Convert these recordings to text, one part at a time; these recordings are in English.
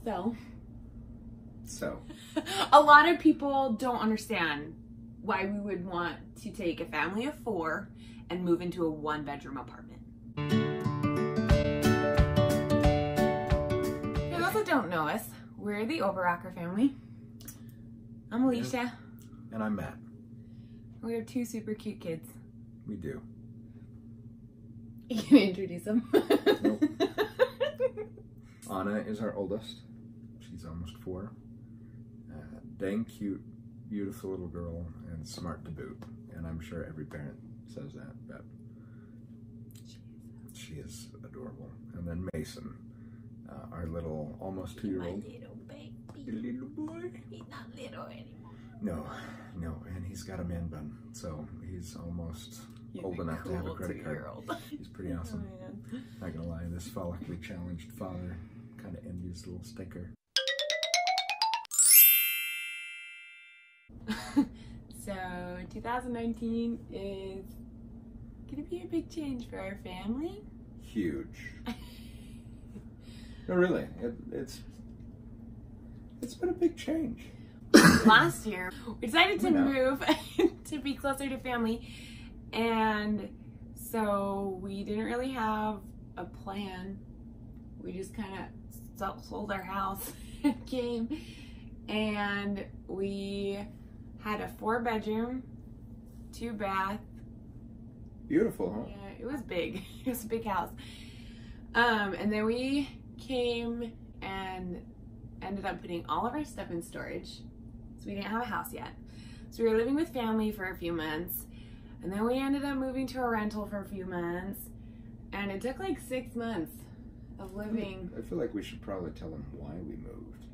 So, a lot of people don't understand why we would want to take a family of 4 and move into a 1-bedroom apartment. For those that don't know us, we're the Oberacker family. I'm Alicia. And I'm Matt. We have 2 super cute kids. We do. You can introduce them. Nope. Anna is our oldest. She's almost 4. Dang cute, beautiful little girl, and smart to boot. And I'm sure every parent says that, but she is adorable. And then Mason, our little almost 2-year-old. My little baby. Little boy. He's not little anymore. No, and he's got a man bun, so he's almost old enough to have a credit card. He's pretty awesome. Oh, not gonna lie, this follically challenged father, kind of envious little stinker. So 2019 is gonna be a big change for our family. Huge. No, really, it's been a big change. Last year, we decided to move to be closer to family, and so we didn't really have a plan. We just kind of sold our house and came, and we had a 4-bedroom, 2-bath. Beautiful, huh? Yeah, it was big. It was a big house. And then we came and ended up putting all of our stuff in storage. So we didn't have a house yet. So we were living with family for a few months, and then we ended up moving to a rental for a few months, and it took like 6 months of living. I feel like we should probably tell them why we moved.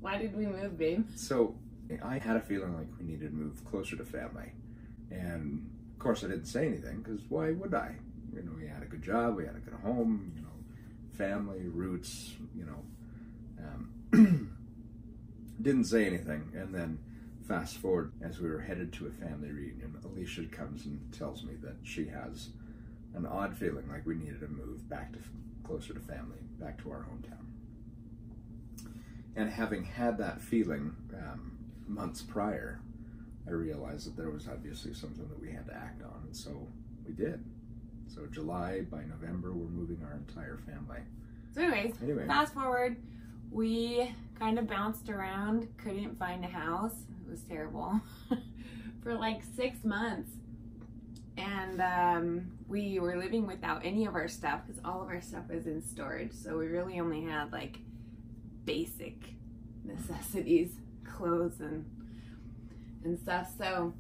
Why did we move, babe? So I had a feeling like we needed to move closer to family, and of course I didn't say anything, because why would I? You know, we had a good job, we had a good home, you know, family, roots, you know. Didn't say anything, and then fast forward, as we were headed to a family reunion, Alicia comes and tells me that she has an odd feeling like we needed to move back to closer to family, back to our hometown. And having had that feeling months prior, I realized that there was obviously something that we had to act on, and so we did. So July, by November, we're moving our entire family. So anyway, fast forward, we kind of bounced around, couldn't find a house. It was terrible for like 6 months. And we were living without any of our stuff because all of our stuff was in storage. So we really only had like basic necessities, clothes and stuff. So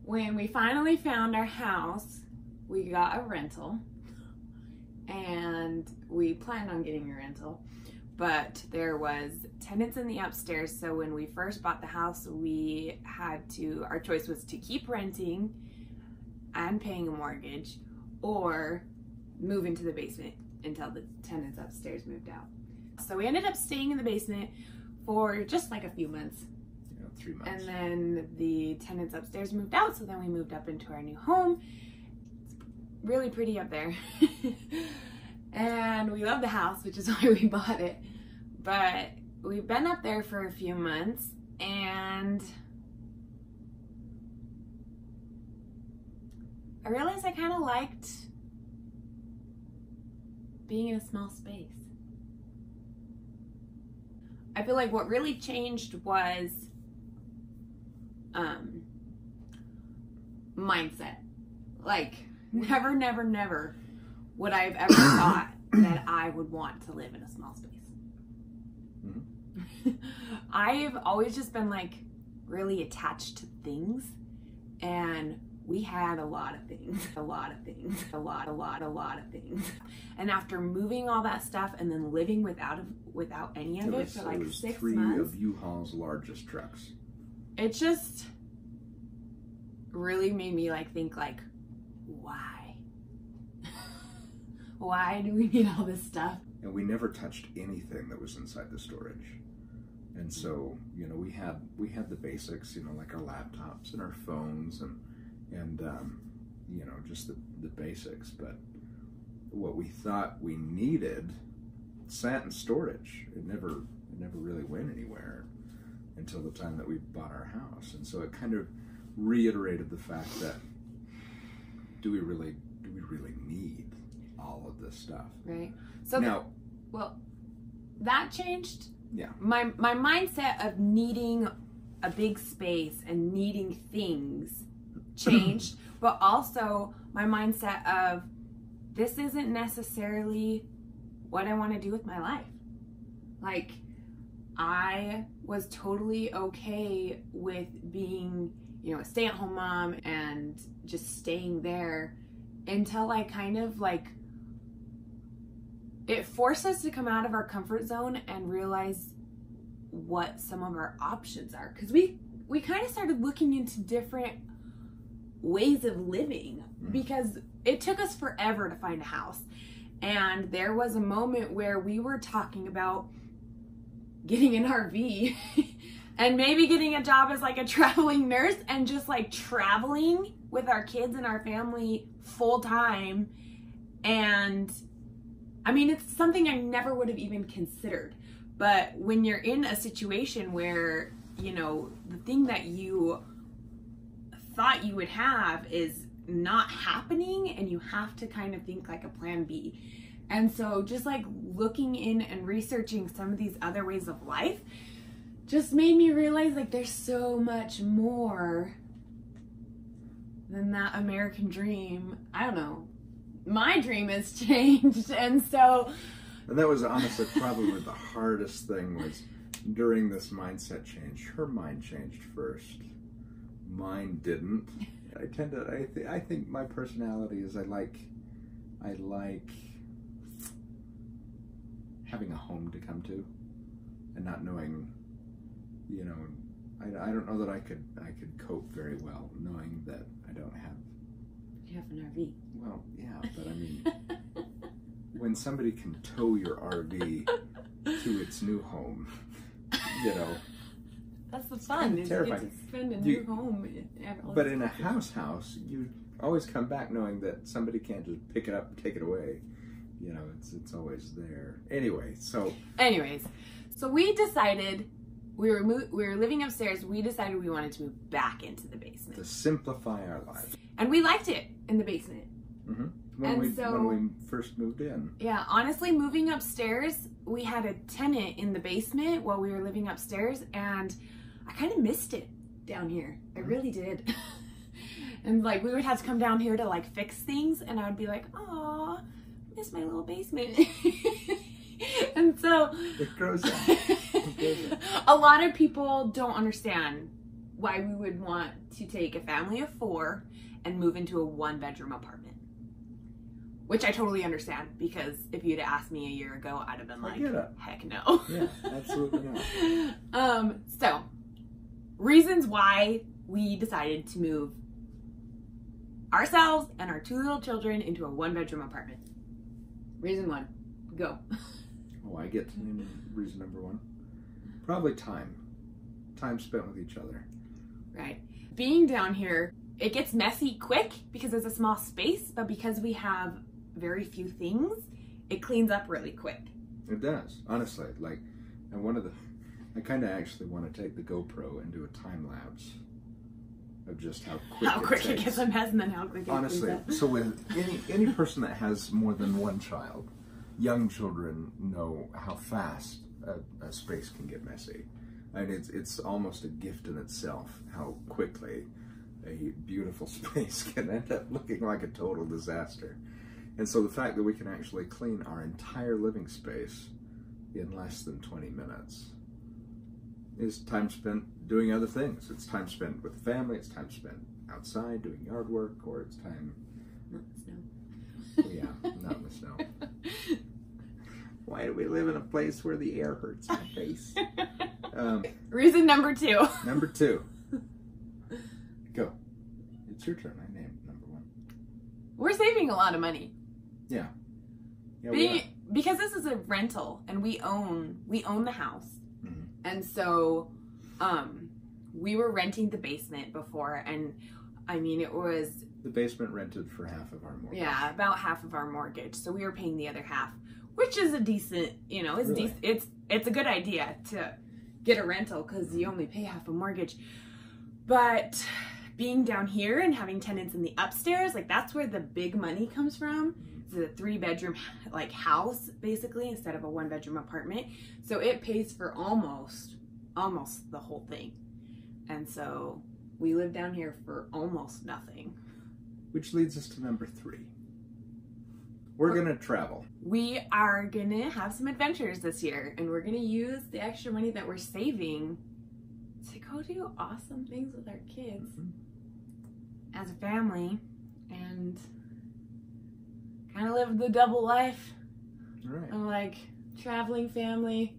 when we finally found our house, we got a rental, and we planned on getting a rental, but there was tenants in the upstairs. So when we first bought the house, our choice was to keep renting and paying a mortgage, or move into the basement until the tenants upstairs moved out. So we ended up staying in the basement for just like a few months. 3 months. And then the tenants upstairs moved out, so then we moved up into our new home. It's really pretty up there. And we love the house, which is why we bought it. But we've been up there for a few months, and I realized I kind of liked being in a small space. I feel like what really changed was mindset. Like, never would I have ever thought that I would want to live in a small space. Mm-hmm. I've always just been like really attached to things, and we had a lot of things. A lot of things. And after moving all that stuff and then living without any of it for like 6 months. 3 of U-Haul's largest trucks. It just really made me like think like, why? Why do we need all this stuff? And we never touched anything that was inside the storage. And so, you know, we had the basics, you know, like our laptops and our phones and you know, just the basics. But what we thought we needed sat in storage. It never really went anywhere until the time that we bought our house. And so it kind of reiterated the fact that do we really need all of this stuff? Right. So now, that changed. Yeah. My mindset of needing a big space and needing things changed, but also my mindset of this isn't necessarily what I want to do with my life. Like, I was totally okay with being, a stay-at-home mom and just staying there until I kind of it forced us to come out of our comfort zone and realize what some of our options are. Because we kind of started looking into different ways of living because it took us forever to find a house. And there was a moment where we were talking about getting an RV and maybe getting a job as a traveling nurse and just traveling with our kids and our family full time. And I mean, it's something I never would have even considered. But when you're in a situation where, the thing that you thought you would have is not happening and you have to kind of think like a plan B. And so just looking in and researching some of these other ways of life just made me realize there's so much more than that American dream. I don't know. My dream has changed, and that was honestly probably the hardest thing was during this mindset change. Her mind changed first. Mine didn't. I think my personality is I like having a home to come to, and not knowing, I don't know that I could cope very well knowing that I don't have. You have an RV. Well, yeah, but I mean, when somebody can tow your RV to its new home, that's the fun. It's terrifying. You get to spend a new home. But in a house, you always come back knowing that somebody can't just pick it up and take it away. It's always there. Anyways, so we decided we were living upstairs. We decided we wanted to move back into the basement to simplify our lives. And we liked it in the basement. Mm-hmm. When we first moved in. Yeah, honestly, moving upstairs, we had a tenant in the basement while we were living upstairs, and I kind of missed it down here. I really did. And we would have to come down here to fix things, and I would be like, "Aw, miss my little basement." And so it grows up. A lot of people don't understand why we would want to take a family of 4 and move into a 1-bedroom apartment. Which I totally understand, because if you'd asked me a year ago, I'd have been heck no. Yeah, absolutely not. So, reasons why we decided to move ourselves and our 2 little children into a 1-bedroom apartment. Reason 1, go. Oh, I get reason number 1. Probably time. Time spent with each other. Right. Being down here, it gets messy quick because it's a small space, but because we have very few things, it cleans up really quick. It does, honestly. And I kind of actually want to take the GoPro and do a time lapse of just how quick it gets a mess and then how quick it honestly, cleans up. So with any person that has more than 1 child, young children know how fast a space can get messy. And it's almost a gift in itself how quickly a beautiful space can end up looking like a total disaster. And so the fact that we can actually clean our entire living space in less than 20 minutes is time spent doing other things. It's time spent with the family, it's time spent outside doing yard work, or it's time... Not in the snow. Yeah, not in the snow. Why do we live in a place where the air hurts my face? Reason number 2. Number 2. Go. It's your turn. I named number 1. We're saving a lot of money. Yeah. Because this is a rental and we own the house. Mm-hmm. And so we were renting the basement before, and I mean it was the basement rented for half of our mortgage. Yeah, about half of our mortgage. So we were paying the other half, which is a decent, you know, it's Really? it's a good idea to get a rental because you only pay half a mortgage. But being down here and having tenants in the upstairs, like that's where the big money comes from. It's a 3-bedroom like house basically instead of a 1-bedroom apartment. So it pays for almost the whole thing. And so we live down here for almost nothing. Which leads us to number 3. We're gonna travel. We are gonna have some adventures this year, and we're gonna use the extra money that we're saving to go do awesome things with our kids as a family and kind of live the double life Right. of like traveling family,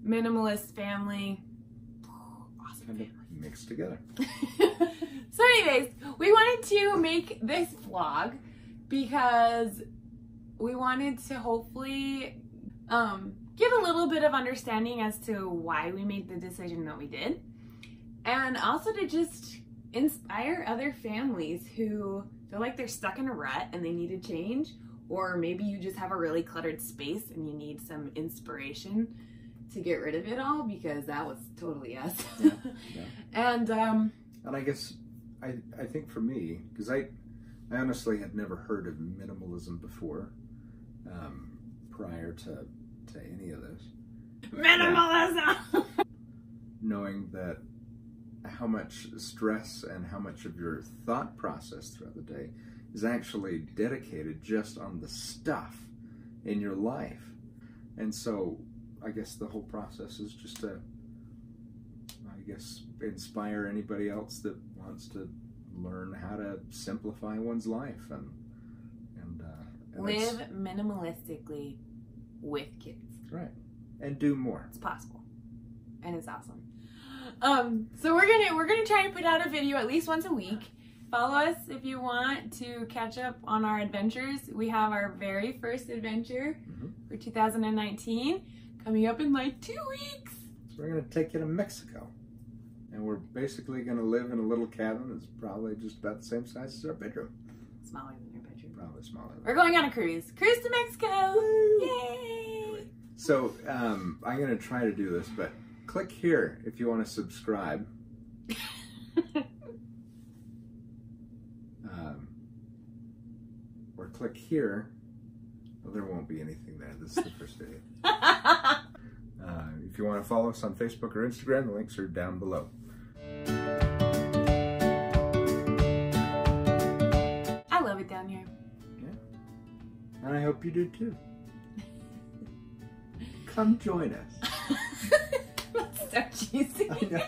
minimalist family, awesome Kind family. of mixed together. So anyways, we wanted to make this vlog because we wanted to hopefully get a little bit of understanding as to why we made the decision that we did, and also to just inspire other families who feel like they're stuck in a rut and they need to change, or maybe you just have a really cluttered space and you need some inspiration to get rid of it all, because that was totally us. Yeah. And I guess I think for me, because I honestly had never heard of minimalism before, prior to any of this. minimalism. Knowing that how much stress and how much of your thought process throughout the day is actually dedicated just on the stuff in your life. And so I guess the whole process is just to, inspire anybody else that wants to learn how to simplify one's life and Live minimalistically with kids. right, and do more. It's possible, and it's awesome. So we're gonna try and put out a video at least once a week. Follow us if you want to catch up on our adventures. We have our very first adventure for 2019 coming up in like 2 weeks. So we're going to take you to Mexico, and we're basically going to live in a little cabin that's probably just about the same size as our bedroom. Smaller than your bedroom. Probably smaller. We're going on a cruise. Cruise to Mexico! Woo! Yay! So I'm going to try to do this, but click here if you want to subscribe. Or click here. Well, there won't be anything there. This is the first video. If you want to follow us on Facebook or Instagram, the links are down below. I love it down here. Yeah. And I hope you do too. Come join us. That's so cheesy. I know.